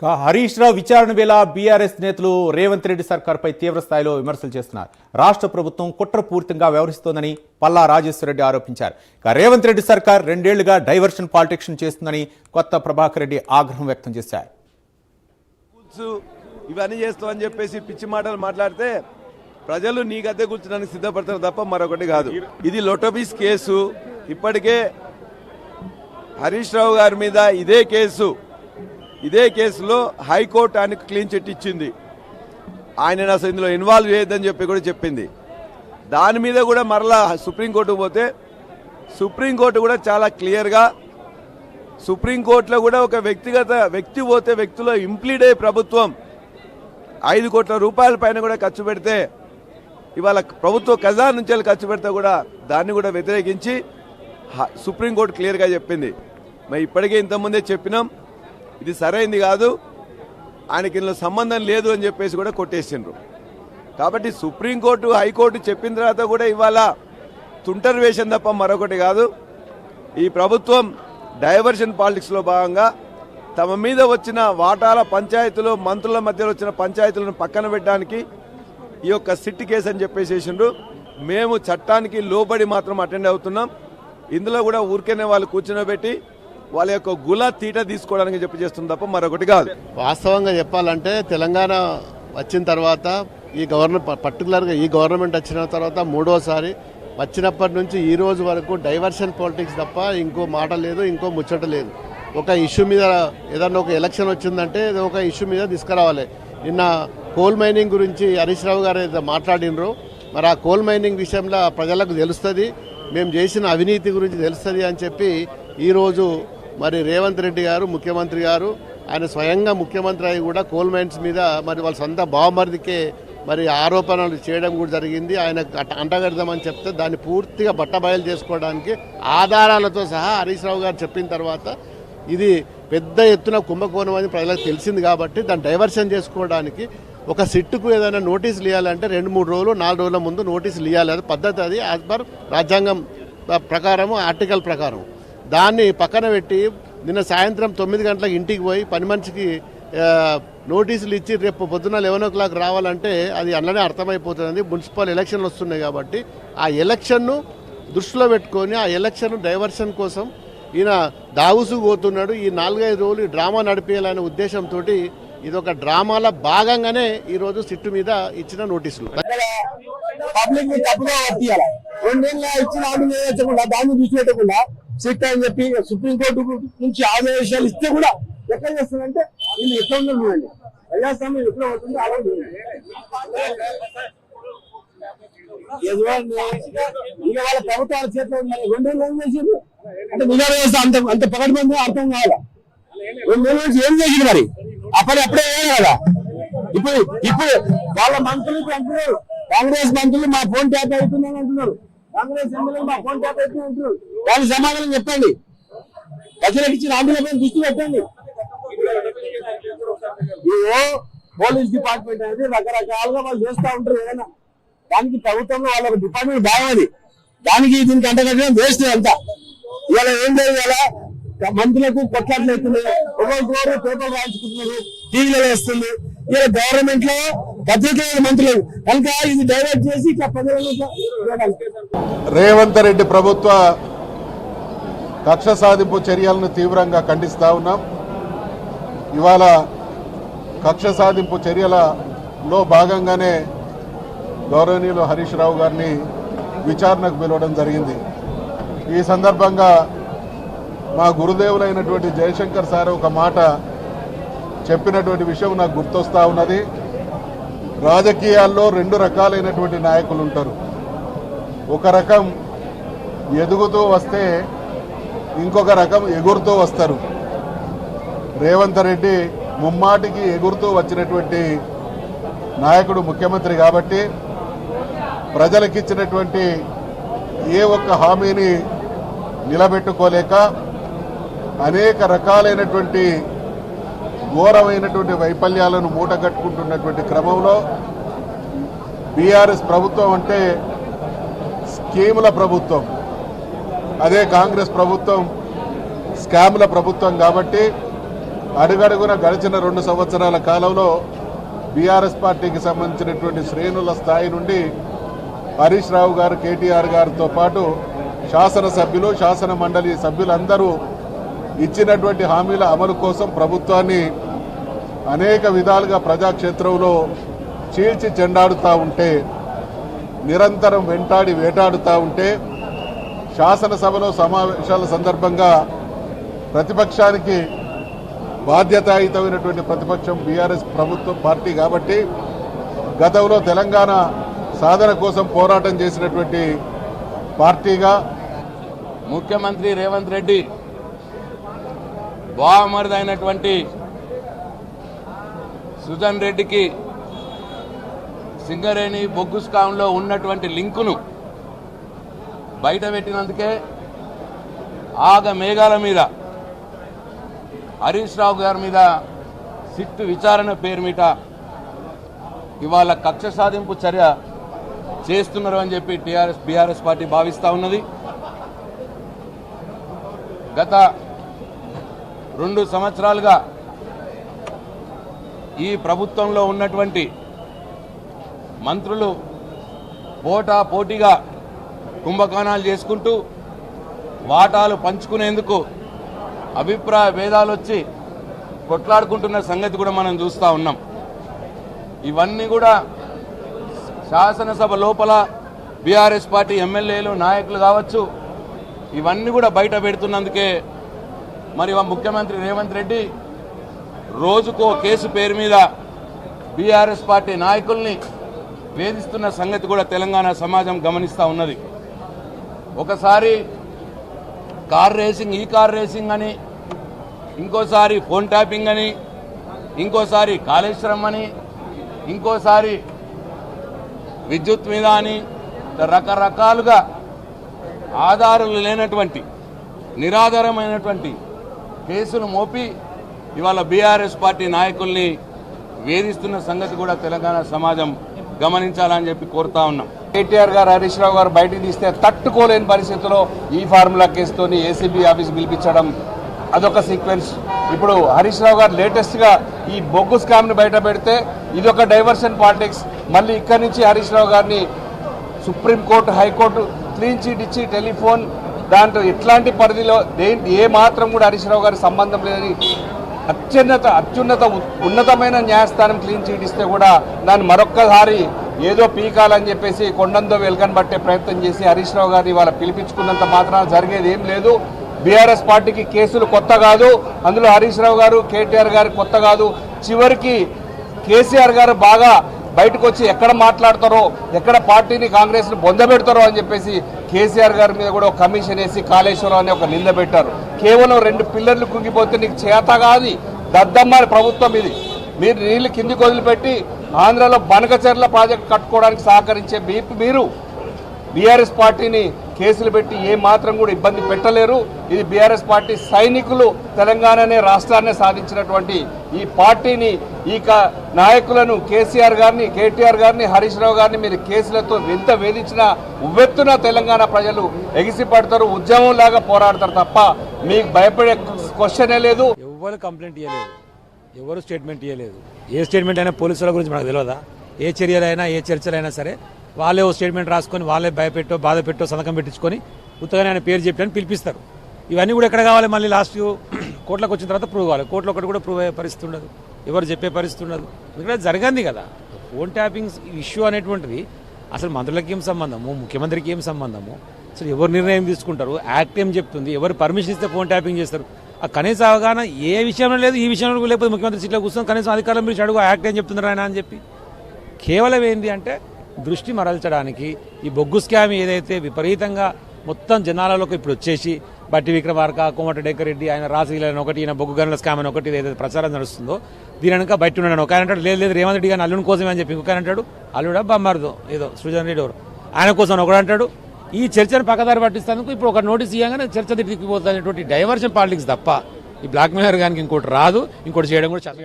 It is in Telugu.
హరీష్ రావు విచారణ వేళ బీఆర్ఎస్ నేతలు రేవంత్ రెడ్డి సర్కార్పై తీవ్ర స్థాయిలో విమర్శలు చేస్తున్నారు. రాష్ట్ర ప్రభుత్వం కుట్రపూరితంగా వ్యవహరిస్తోందని పల్లా రాజేశ్వరరెడ్డి ఆరోపించారు. రేవంత్ రెడ్డి సర్కార్ 2 ఏళ్లుగా డైవర్షన్ పాలిటిక్స్ చేస్తుందని కొత్త ప్రభాకర్ రెడ్డి ఆగ్రహం వ్యక్తం చేశారు. ఇవన్నీ చేస్తామని చెప్పేసి పిచ్చి మాటలు మాట్లాడితే ప్రజలు నీ గద్దె కూర్చోడానికి సిద్ధపడతారు తప్ప మరొకటి కాదు. ఇది లోటోబీస్ కేసు. ఇప్పటికే హరీష్ రావు గారి మీద ఇదే కేసులో హైకోర్టు ఆయనకు క్లీన్ చిట్ ఇచ్చింది. ఆయన అసలు ఇందులో ఇన్వాల్వ్ చేయొద్దని చెప్పి కూడా చెప్పింది. దాని మీద కూడా మరలా సుప్రీంకోర్టుకు పోతే సుప్రీంకోర్టు కూడా చాలా క్లియర్గా, సుప్రీంకోర్టులో కూడా ఒక వ్యక్తి పోతే వ్యక్తిలో ఇంప్లీడ్ అయ్యే ప్రభుత్వం 5 కోట్ల రూపాయల పైన కూడా ఖర్చు పెడితే, ఇవాళ ప్రభుత్వ ఖజానా నుంచి ఖర్చు పెడితే కూడా దాన్ని కూడా వ్యతిరేకించి సుప్రీంకోర్టు క్లియర్గా చెప్పింది. మరి ఇప్పటికే ఇంతకుముందే చెప్పినాం, ఇది సరైంది కాదు, ఆయనకి ఇందులో సంబంధం లేదు అని చెప్పేసి కూడా కొట్టేసిండ్రు. కాబట్టి సుప్రీంకోర్టు హైకోర్టు చెప్పిన తర్వాత కూడా ఇవాళ తుంటర్ వేషన్ తప్ప మరొకటి కాదు. ఈ ప్రభుత్వం డైవర్షన్ పాలిటిక్స్లో భాగంగా తమ మీద వచ్చిన వాటాల పంచాయతీలు, మంత్రుల మధ్యలో వచ్చిన పంచాయతీలను పక్కన పెట్టడానికి ఈ యొక్క సిట్ కేసు అని చెప్పేసేసిండ్రు. మేము చట్టానికి లోబడి మాత్రం అటెండ్ అవుతున్నాం. ఇందులో కూడా ఊరికేనే వాళ్ళు కూర్చునబెట్టి వాళ్ళ యొక్క గుల తీట తీసుకోవడానికి చేస్తుంది తప్ప మరొకటి కాదు. వాస్తవంగా చెప్పాలంటే తెలంగాణ వచ్చిన తర్వాత ఈ పర్టికులర్గా ఈ గవర్నమెంట్ వచ్చిన తర్వాత 3వసారి వచ్చినప్పటి నుంచి ఈ రోజు వరకు డైవర్షన్ పాలిటిక్స్ తప్ప ఇంకో మాట లేదు, ఇంకో ముచ్చట లేదు. ఒక ఇష్యూ మీద ఏదన్నా ఒక ఎలక్షన్ వచ్చిందంటే ఒక ఇష్యూ మీద తీసుకురావాలి. నిన్న కోల్ మైనింగ్ గురించి హరీష్ రావు గారు ఏదో మాట్లాడినరు. మరి ఆ కోల్ మైనింగ్ విషయంలో ప్రజలకు తెలుస్తుంది, మేము చేసిన అవినీతి గురించి తెలుస్తుంది అని చెప్పి ఈరోజు మరి రేవంత్ రెడ్డి గారు, ముఖ్యమంత్రి గారు, ఆయన స్వయంగా ముఖ్యమంత్రి అయి కూడా కోల్ మైన్స్ మీద మరి వాళ్ళ సొంత బావమరిదికే మరి ఆరోపణలు చేయడం కూడా జరిగింది. ఆయన అంటగడదామని చెప్తే దాన్ని పూర్తిగా బట్టబయలు చేసుకోవడానికి ఆధారాలతో సహా హరీష్ రావు గారు చెప్పిన తర్వాత ఇది పెద్ద ఎత్తున కుంభకోణం అని ప్రజలకు తెలిసింది. కాబట్టి దాన్ని డైవర్షన్ చేసుకోవడానికి ఒక సిట్టుకు ఏదైనా నోటీసులు ఇవ్వాలంటే 2-3 రోజులు 4 రోజుల ముందు నోటీసులు ఇవ్వాలి. అది పద్ధతి, అది యాజ్ పర్ రాజ్యాంగం ప్రకారము, ఆర్టికల్ ప్రకారం. దాన్ని పక్కన పెట్టి నిన్న సాయంత్రం 9 గంటలకు ఇంటికి పోయి పని మనిషికి నోటీసులు ఇచ్చి రేపు పొద్దున్న 11 o'clock రావాలంటే అది అందులోనే అర్థమైపోతుంది. మున్సిపల్ ఎలక్షన్లు వస్తున్నాయి కాబట్టి ఆ ఎలక్షన్ను దృష్టిలో పెట్టుకొని ఆ ఎలక్షన్ డైవర్షన్ కోసం ఈయన దావుసు పోతున్నాడు. ఈ 4-5 రోజులు డ్రామా నడిపేయాలనే ఉద్దేశంతో ఇది ఒక డ్రామాల భాగంగానే ఈ రోజు సిట్టు మీద ఇచ్చిన నోటీసులు. పబ్లిక్ తప్పుగా వర్తియాలి. 2 ఏళ్ళ ఇచ్చిన ఆర్డర్ దాన్ని చూసిపెట్టకుండా సిట్ అని చెప్పి సుప్రీంకోర్టు నుంచి ఆదేశాలు ఇస్తే కూడా ఎక్కడ చేస్తుందంటే వీళ్ళు ఎట్లా ఉన్నారు చూడండి. ప్రజాస్వామ్యం ఎట్లా అవుతుంది అలా ఇక వాళ్ళ ప్రభుత్వాల చేతిలో ఉన్నాయి. 2 ఏళ్ళు ఏం చేసింది అంటే నిఘా వ్యవస్థ అంత పకడ్బందీ అర్థం కావాలా. 2 ఏళ్ళ నుంచి ఏం చేసింది మరి అప్పుడే కదా. ఇప్పుడు వాళ్ళ మంత్రులు అంటున్నారు, కాంగ్రెస్ మంత్రులు మా ఫోన్ ట్యాప్ అవుతుందని అంటున్నారు, కాంగ్రెస్ ఎమ్మెల్యేలు మా ఫోన్ ట్యాప్ అవుతుంది అంటున్నారు. దానికి సమాధానం చెప్పండి, ప్రజలకు ఇచ్చిన హామీలపై దృష్టి పెట్టండి. పోలీస్ డిపార్ట్మెంట్ అనేది రకరకాలుగా వాళ్ళు చేస్తూ ఉంటారు ఏదైనా. దానికి ప్రభుత్వంలో వాళ్ళ డిపార్ట్మెంట్ బాగుంది, దానికి దీనికి అంటగట్టడం వేస్ట్ అంతా. ఇవాళ ఏం లేదు, ఇవాళ మంత్రులకు కొట్లాట్లు అవుతున్నాయి, ఒక్కొక్కరు పేపర్లు రాయించుకుంటున్నారు, టీవీలో వేస్తుంది. ఇలా గవర్నమెంట్ లో భద్రత మంత్రులు కనుక ఇది డైవర్ట్ చేసి ఇట్లా ప్రజలను రేవంత్ రెడ్డి ప్రభుత్వ కక్ష సాధింపు చర్యలను తీవ్రంగా ఖండిస్తా ఉన్నాం. ఇవాళ కక్ష సాధింపు చర్యలలో భాగంగానే గౌరవనీయులు హరీష్ రావు గారిని విచారణకు పిలవడం జరిగింది. ఈ సందర్భంగా మా గురుదేవులైనటువంటి జయశంకర్ సార్ ఒక మాట చెప్పినటువంటి విషయం నాకు గుర్తొస్తా ఉన్నది. రాజకీయాల్లో 2 రకాలైనటువంటి నాయకులు ఉంటారు. ఒక రకం ఎదుగుతూ వస్తే ఇంకొక రకం ఎగురుతూ వస్తారు. రేవంత్ రెడ్డి ముమ్మాటికి ఎగురుతూ వచ్చినటువంటి నాయకుడు, ముఖ్యమంత్రి. కాబట్టి ప్రజలకిచ్చినటువంటి ఏ ఒక్క హామీని నిలబెట్టుకోలేక అనేక రకాలైనటువంటి ఘోరమైనటువంటి వైఫల్యాలను మూటగట్టుకుంటున్నటువంటి క్రమంలో బీఆర్ఎస్ ప్రభుత్వం అంటే స్కీముల ప్రభుత్వం, అదే కాంగ్రెస్ ప్రభుత్వం స్కామ్ల ప్రభుత్వం. కాబట్టి అడుగడుగున గడిచిన 2 సంవత్సరాల కాలంలో బీఆర్ఎస్ పార్టీకి సంబంధించినటువంటి శ్రేణుల స్థాయి నుండి హరీష్ రావు గారు, కేటీఆర్ గారితో పాటు శాసనసభ్యులు, శాసన మండలి సభ్యులందరూ ఇచ్చినటువంటి హామీల అమలు కోసం ప్రభుత్వాన్ని అనేక విధాలుగా ప్రజాక్షేత్రంలో చీల్చి చెండాడుతూ ఉంటే, నిరంతరం వెంటాడి వేటాడుతూ ఉంటే, శాసనసభలో సమావేశాల సందర్భంగా ప్రతిపక్షానికి బాధ్యతాయుతమైనటువంటి ప్రతిపక్షం బీఆర్ఎస్ ప్రభుత్వ పార్టీ కాబట్టి గతంలో తెలంగాణ సాధన కోసం పోరాటం చేసినటువంటి పార్టీగా ముఖ్యమంత్రి రేవంత్ రెడ్డి బావమరిదైనటువంటి సుజన్ రెడ్డికి సింగరేణి బొగ్గు స్కామ్లో ఉన్నటువంటి లింకును బయటపెట్టినందుకే ఆగ మేఘాల మీద హరీష్ రావు గారి మీద సిట్టు విచారణ పేరు మీద ఇవాళ కక్ష సాధింపు చర్య చేస్తున్నారు అని చెప్పి బీఆర్ఎస్ పార్టీ భావిస్తూ ఉన్నది. గత 2 సంవత్సరాలుగా ఈ ప్రభుత్వంలో ఉన్నటువంటి మంత్రులు పోటాపోటీగా కుంభకోణాలు చేసుకుంటూ వాటాలు పంచుకునేందుకు అభిప్రాయ భేదాలు వచ్చి కొట్లాడుకుంటున్న సంగతి కూడా మనం చూస్తూ ఉన్నాం. ఇవన్నీ కూడా శాసనసభ లోపల బీఆర్ఎస్ పార్టీ ఎమ్మెల్యేలు, నాయకులు కావచ్చు, ఇవన్నీ కూడా బయట పెడుతున్నందుకే మరి ముఖ్యమంత్రి రేవంత్ రెడ్డి రోజుకో కేసు పేరు మీద బీఆర్ఎస్ పార్టీ నాయకుల్ని వేధిస్తున్న సంగతి కూడా తెలంగాణ సమాజం గమనిస్తూ ఉన్నది. ఒకసారి కార్ రేసింగ్, ఈ కార్ రేసింగ్ అని, ఇంకోసారి ఫోన్ ట్యాపింగ్ అని, ఇంకోసారి కాళేశ్వరం అని, ఇంకోసారి విద్యుత్ మీద అని రకరకాలుగా ఆధారాలు లేనటువంటి నిరాధారమైనటువంటి కేసులు మోపి ఇవాళ బీఆర్ఎస్ పార్టీ నాయకుల్ని వేధిస్తున్న సంగతి కూడా తెలంగాణ సమాజం గమనించాలని చెప్పి కోరుతా ఉన్నాం. కేటీఆర్ గారు, హరీష్ రావు గారు బయటికి తీస్తే తట్టుకోలేని పరిస్థితుల్లో ఈ ఫార్ములా కేసుతోని ఏసీబీ ఆఫీస్ పిలిపించడం అదొక సీక్వెన్స్. ఇప్పుడు హరీష్ రావు గారు లేటెస్ట్గా ఈ బొగ్గు స్కామ్ని బయట పెడితే ఇదొక డైవర్షన్ పాలిటిక్స్. మళ్ళీ ఇక్కడి నుంచి హరీష్ రావు గారిని సుప్రీంకోర్టు, హైకోర్టు క్లీన్ చీట్ ఇచ్చి టెలిఫోన్ దాంట్లో ఇట్లాంటి పరిధిలో ఏ మాత్రం కూడా హరీష్ రావు గారికి సంబంధం లేదని ఉన్నతమైన న్యాయస్థానం క్లీన్ చీట్ ఇస్తే కూడా దాన్ని మరొక్కసారి ఏదో పీకాలని చెప్పేసి కొండంతో వెల్కని పట్టే ప్రయత్నం చేసి హరీష్ రావు గారిని వాళ్ళ పిలిపించుకున్నంత మాత్రాన జరిగేది ఏం లేదు. బీఆర్ఎస్ పార్టీకి కేసులు కొత్త కాదు, అందులో హరీష్ రావు గారు, కేటీఆర్ గారు కొత్త కాదు. చివరికి కేసీఆర్ గారు బాగా బయటకు వచ్చి ఎక్కడ మాట్లాడతారో, ఎక్కడ పార్టీని కాంగ్రెస్ని బొందబెడతారో అని చెప్పేసి కేసీఆర్ గారి మీద కూడా ఒక కమిషన్ వేసి కాళేశ్వరం అనే ఒక నింద పెట్టారు. కేవలం 2 పిల్లర్లు కుంగిపోతే నీకు చేత కాదు, దద్దమ్మ ప్రభుత్వం ఇది. మీరు నీళ్లు కిందికి వదిలిపెట్టి ఆంధ్రాలో బనకచెర్ల ప్రాజెక్టు కట్టుకోవడానికి సహకరించే మీరు బీఆర్ఎస్ పార్టీని కేసులు పెట్టి ఏ మాత్రం కూడా ఇబ్బంది పెట్టలేరు. ఇది బీఆర్ఎస్ పార్టీ సైనికులు తెలంగాణనే రాష్ట్రాన్ని సాధించినటువంటి ఈ పార్టీని, ఈ నాయకులను కేసీఆర్ గారిని, కేటీఆర్ గారిని, హరీష్ రావు గారిని మీరు కేసులతో ఎంత వేధించినా ఉవ్వెత్తున తెలంగాణ ప్రజలు ఎగిసిపడతారు, ఉద్యమం లాగా పోరాడతారు తప్ప మీకు భయపడే క్వశ్చనే లేదు. ఎవరు కంప్లైంట్ ఇవ్వలేదు, ఎవరు స్టేట్మెంట్ ఇవ్వలేదు. ఏ స్టేట్మెంట్ అయినా పోలీసుల గురించి మనకు తెలియదా? ఏ చర్యలైనా, ఏ చర్చలైనా సరే వాళ్ళే ఓ స్టేట్మెంట్ రాసుకొని వాళ్ళే భయపెట్టో, బాధ పెట్టో, సంతకం పెట్టించుకొని ఉత్తగానే ఆయన పేరు చెప్పి పిలిపిస్తారు. ఇవన్నీ కూడా ఎక్కడ కావాలి? మళ్ళీ లాస్ట్ కోర్టులోకి వచ్చిన తర్వాత ప్రూవ్ కావాలి. కోర్టులో ఒకటి కూడా ప్రూవ్ అయ్యే పరిస్థితి ఉండదు, ఎవరు చెప్పే పరిస్థితి ఉండదు. ఇక్కడ జరగంది కదా ఫోన్ ట్యాపింగ్ ఇష్యూ అనేటువంటిది. అసలు మంత్రులకి ఏం సంబంధము, ముఖ్యమంత్రికి ఏం సంబంధము, అసలు ఎవరు నిర్ణయం తీసుకుంటారు? యాక్ట్ ఏం చెప్తుంది? ఎవరు పర్మిషన్ ఇస్తే ఫోన్ ట్యాపింగ్ చేస్తారు? ఆ కనీస అవగాహన ఏ విషయంలో లేదు, ఈ విషయంలో లేకపోతే ముఖ్యమంత్రి సీట్లో కూర్చొని కనీసం అధికారులు మీరు అడుగు యాక్ట్ ఏం చెప్తున్నారు ఆయన అని చెప్పి కేవలం ఏంది అంటే దృష్టి మరల్చడానికి ఈ బొగ్గు స్కామ్ ఏదైతే విపరీతంగా మొత్తం జనాలలోకి ఇప్పుడు వచ్చేసి బట్టి విక్రమార్క, కోమటిరెడ్డి రెడ్డి, ఆయన రాజకీయాలను ఒకటి, ఈయన బొగ్గు గనుల స్కామ్ అని ఒకటి ఏదైతే ప్రచారం నడుస్తుందో దీని వెనక బయట ఉన్నాడు. ఒక ఆయన అంటాడు లేదు రేవంత్ రెడ్డి గారిని అల్లుని కోసమే అని చెప్పి, ఇంకొక అంటాడు అల్లుడా బొమ్మారుదో ఏదో సృజన్ రెడ్డి ఎవరు ఆయన కోసం ఒకడు అంటాడు. ఈ చర్చను పక్కదారి పట్టిస్తానికి ఇప్పుడు ఒక నోటీస్ ఇవ్వగానే చర్చ తిరిగిపోతున్నటువంటి డైవర్షన్ పాలిటిక్స్ తప్ప ఈ బ్లాక్ మెయిలర్ గానికి ఇంకోటి రాదు, ఇంకోటి చేయడం కూడా